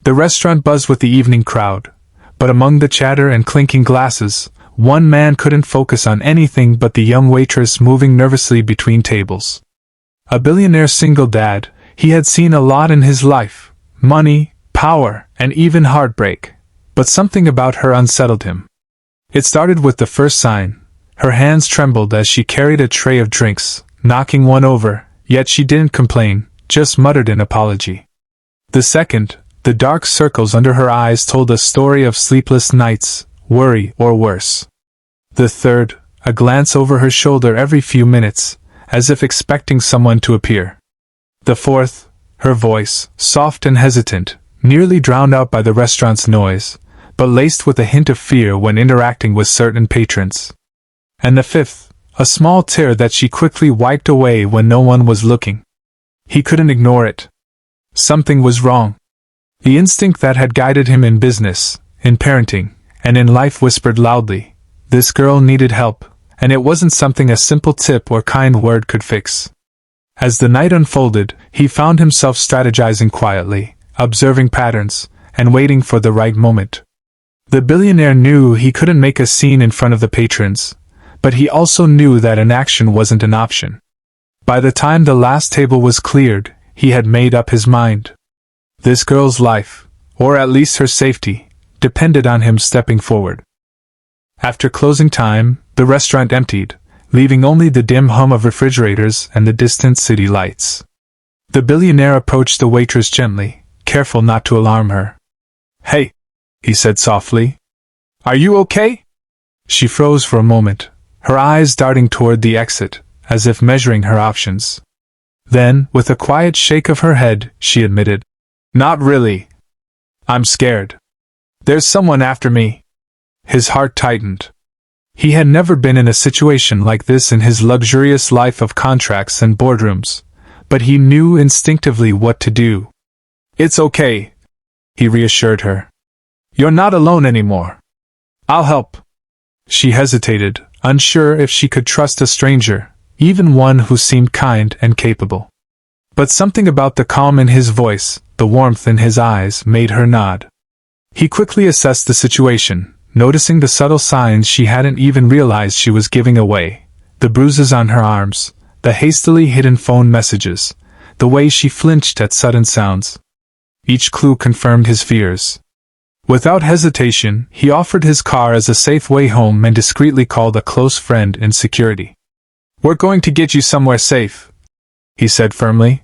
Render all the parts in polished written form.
The restaurant buzzed with the evening crowd, but among the chatter and clinking glasses, one man couldn't focus on anything but the young waitress moving nervously between tables. A billionaire single dad, he had seen a lot in his life: money, power, and even heartbreak. But something about her unsettled him. It started with the first sign. Her hands trembled as she carried a tray of drinks, knocking one over, yet she didn't complain, just muttered an apology. The second, the dark circles under her eyes told a story of sleepless nights, worry, or worse. The third, a glance over her shoulder every few minutes, as if expecting someone to appear. The fourth, her voice, soft and hesitant, nearly drowned out by the restaurant's noise, but laced with a hint of fear when interacting with certain patrons. And the fifth, a small tear that she quickly wiped away when no one was looking. He couldn't ignore it. Something was wrong. The instinct that had guided him in business, in parenting, and in life whispered loudly, this girl needed help, and it wasn't something a simple tip or kind word could fix. As the night unfolded, he found himself strategizing quietly, observing patterns, and waiting for the right moment. The billionaire knew he couldn't make a scene in front of the patrons, but he also knew that inaction wasn't an option. By the time the last table was cleared, he had made up his mind. This girl's life, or at least her safety, depended on him stepping forward. After closing time, the restaurant emptied, leaving only the dim hum of refrigerators and the distant city lights. The billionaire approached the waitress gently, careful not to alarm her. "Hey," he said softly. "Are you okay?" She froze for a moment, her eyes darting toward the exit, as if measuring her options. Then, with a quiet shake of her head, she admitted, "Not really. I'm scared. There's someone after me." His heart tightened. He had never been in a situation like this in his luxurious life of contracts and boardrooms, but he knew instinctively what to do. "It's okay," he reassured her. "You're not alone anymore. I'll help." She hesitated, unsure if she could trust a stranger, even one who seemed kind and capable. But something about the calm in his voice, the warmth in his eyes, made her nod. He quickly assessed the situation, noticing the subtle signs she hadn't even realized she was giving away: the bruises on her arms, the hastily hidden phone messages, the way she flinched at sudden sounds. Each clue confirmed his fears. Without hesitation, he offered his car as a safe way home and discreetly called a close friend in security. "We're going to get you somewhere safe," he said firmly,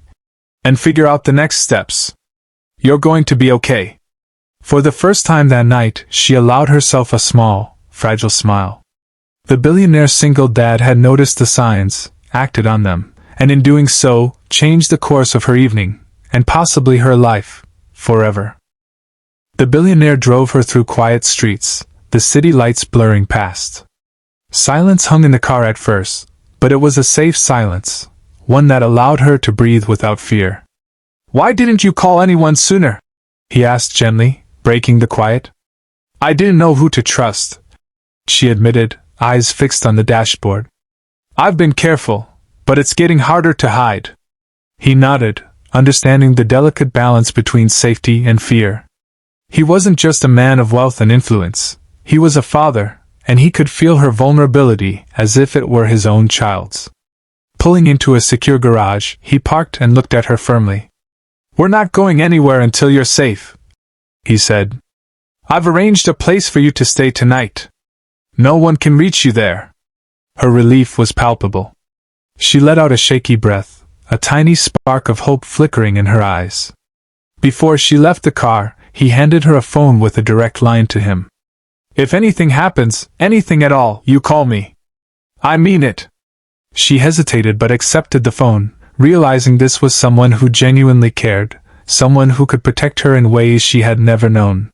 "and figure out the next steps. You're going to be okay." For the first time that night, she allowed herself a small, fragile smile. The billionaire single dad had noticed the signs, acted on them, and in doing so, changed the course of her evening, and possibly her life, forever. The billionaire drove her through quiet streets, the city lights blurring past. Silence hung in the car at first, but it was a safe silence, one that allowed her to breathe without fear. "Why didn't you call anyone sooner?" he asked gently, breaking the quiet. "I didn't know who to trust," she admitted, eyes fixed on the dashboard. "I've been careful, but it's getting harder to hide." He nodded, understanding the delicate balance between safety and fear. He wasn't just a man of wealth and influence, he was a father, and he could feel her vulnerability as if it were his own child's. Pulling into a secure garage, he parked and looked at her firmly. "We're not going anywhere until you're safe," he said. "I've arranged a place for you to stay tonight. No one can reach you there." Her relief was palpable. She let out a shaky breath, a tiny spark of hope flickering in her eyes. Before she left the car, he handed her a phone with a direct line to him. "If anything happens, anything at all, you call me. I mean it." She hesitated but accepted the phone, realizing this was someone who genuinely cared, someone who could protect her in ways she had never known.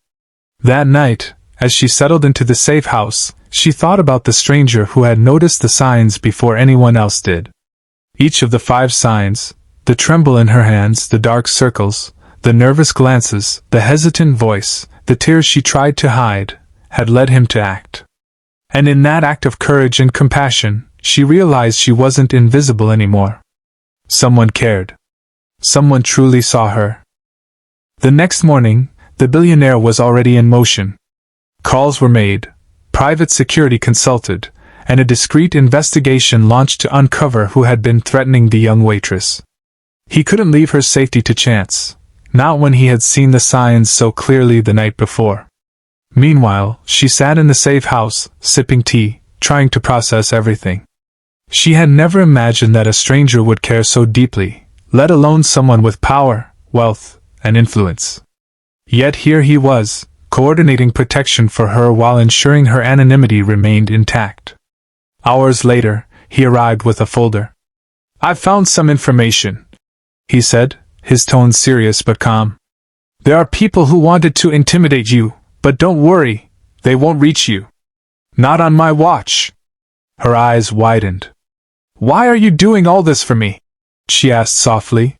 That night, as she settled into the safe house, she thought about the stranger who had noticed the signs before anyone else did. Each of the 5 signs, the tremble in her hands, the dark circles, the nervous glances, the hesitant voice, the tears she tried to hide, had led him to act. And in that act of courage and compassion, she realized she wasn't invisible anymore. Someone cared. Someone truly saw her. The next morning, The billionaire was already in motion. Calls were made, private security consulted, and a discreet investigation launched to uncover who had been threatening the young waitress. He couldn't leave her safety to chance, not when he had seen the signs so clearly the night before. Meanwhile, she sat in the safe house, sipping tea, trying to process everything. She had never imagined that a stranger would care so deeply, let alone someone with power, wealth, and influence. Yet here he was, coordinating protection for her while ensuring her anonymity remained intact. Hours later, he arrived with a folder. "I've found some information," he said, his tone serious but calm. "There are people who wanted to intimidate you, but don't worry, they won't reach you. Not on my watch." Her eyes widened. "Why are you doing all this for me?" she asked softly.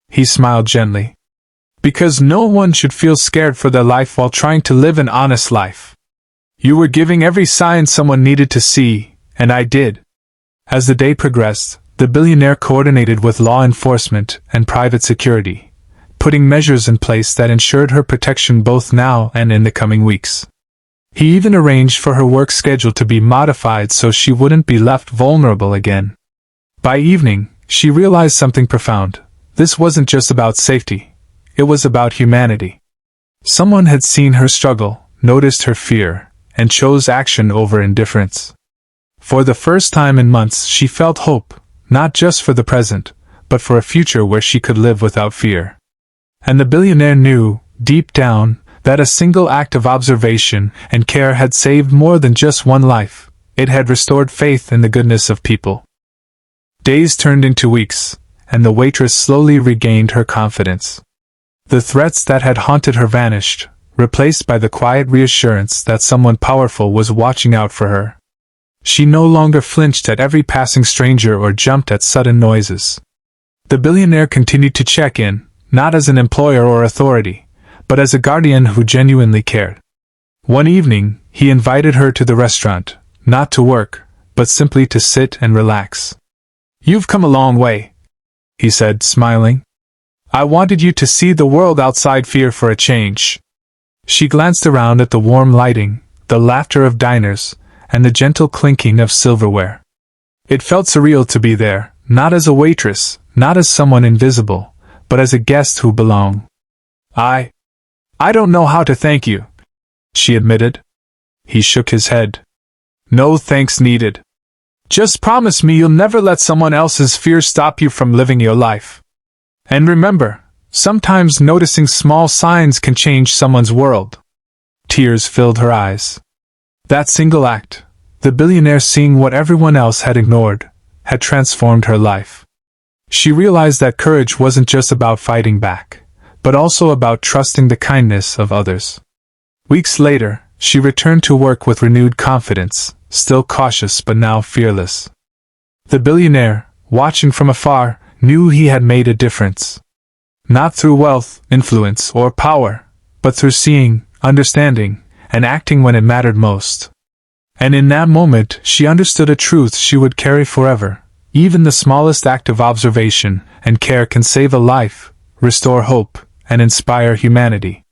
He smiled gently. "Because no one should feel scared for their life while trying to live an honest life. You were giving every sign someone needed to see, and I did." As the day progressed, the billionaire coordinated with law enforcement and private security, putting measures in place that ensured her protection both now and in the coming weeks. He even arranged for her work schedule to be modified so she wouldn't be left vulnerable again. By evening, she realized something profound. This wasn't just about safety. It was about humanity. Someone had seen her struggle, noticed her fear, and chose action over indifference. For the first time in months she felt hope, not just for the present, but for a future where she could live without fear. And the billionaire knew, deep down, that a single act of observation and care had saved more than just one life. It had restored faith in the goodness of people. Days turned into weeks, and the waitress slowly regained her confidence. The threats that had haunted her vanished, replaced by the quiet reassurance that someone powerful was watching out for her. She no longer flinched at every passing stranger or jumped at sudden noises. The billionaire continued to check in, not as an employer or authority, but as a guardian who genuinely cared. One evening, he invited her to the restaurant, not to work, but simply to sit and relax. "You've come a long way," he said, smiling. "I wanted you to see the world outside fear for a change." She glanced around at the warm lighting, the laughter of diners, and the gentle clinking of silverware. It felt surreal to be there, not as a waitress, not as someone invisible, but as a guest who belonged. I don't know how to thank you," she admitted. He shook his head. "No thanks needed. Just promise me you'll never let someone else's fear stop you from living your life. And remember, sometimes noticing small signs can change someone's world." Tears filled her eyes. That single act, the billionaire seeing what everyone else had ignored, had transformed her life. She realized that courage wasn't just about fighting back, but also about trusting the kindness of others. Weeks later, she returned to work with renewed confidence, still cautious but now fearless. The billionaire, watching from afar, knew he had made a difference. Not through wealth, influence, or power, but through seeing, understanding, and acting when it mattered most. And in that moment, she understood a truth she would carry forever. Even the smallest act of observation and care can save a life, restore hope, and inspire humanity.